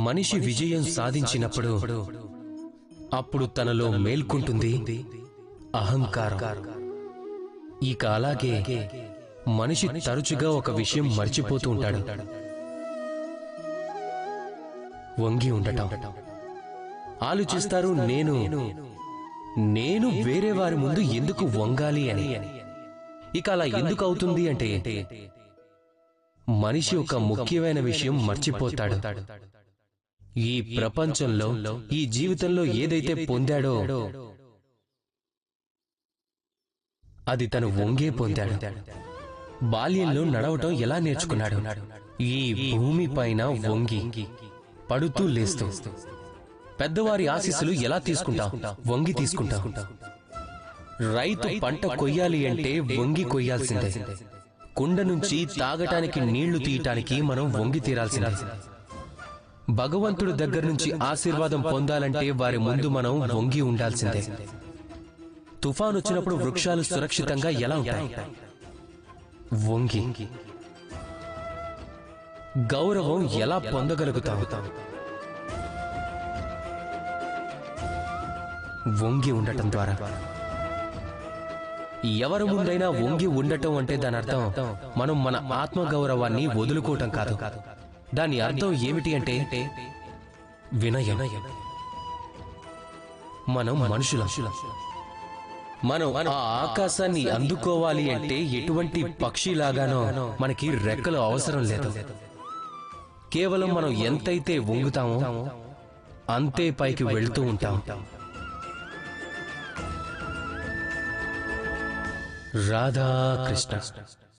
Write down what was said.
మనిషి విజయం సాధించినప్పుడు అప్పుడు తనలో మేల్కొంటుంది అహంకారం. ఇక అలాగే మనిషి తరచుగా ఒక విషయం మర్చిపోతూ ఉంటాడు, వంగి ఉండటం. ఆలోచిస్తారు, నేను వేరే వారి ముందు ఎందుకు వంగాలి అని. ఇక అలా ఎందుకు అవుతుంది అంటే మనిషి ఒక ముఖ్యమైన విషయం మర్చిపోతాడు. ఈ ప్రపంచంలో, ఈ జీవితంలో ఏదైతే పొందాడో అది తను వంగే పొందాడు. బాల్యంలో నడవటం ఎలా నేర్చుకున్నాడు? ఈ భూమి పైన వంగి పడుతూ లేస్తూ. పెద్దవారి ఆశీస్సులు ఎలా తీసుకుంటాం? వంగి తీసుకుంటాం. రైతు పంట కొయ్యాలి అంటే వంగి కొయ్యాల్సిందే. కుండ నుంచి తాగటానికి నీళ్లు తీయటానికి మనం వంగి తీరాల్సిందే. భగవంతుడి దగ్గర నుంచి ఆశీర్వాదం పొందాలంటే వారి ముందు మనం వంగి ఉండాల్సిందే. తుఫాను వచ్చినప్పుడు వృక్షాలు సురక్షితంగా ఎలా ఉంటాయి? వంగి. గౌరవం ఎలా పొందగలుగుతాం? వంగి ఉండటం ద్వారా. ఎవరి ముందైనా వంగి ఉండటం అంటే దాని అర్థం మనం మన ఆత్మగౌరవాన్ని వదులుకోవటం కాదు. దాని అర్థం ఏమిటి అంటే వినయం. మనం మనుషులం. మనం ఆ ఆకాశాన్ని అందుకోవాలి అంటే ఎటువంటి పక్షిలాగానో మనకి రెక్కలు అవసరం లేదు. కేవలం మనం ఎంతైతే వంగుతామో అంతే పైకి వెళ్తూ ఉంటాం. రాధా కృష్ణ.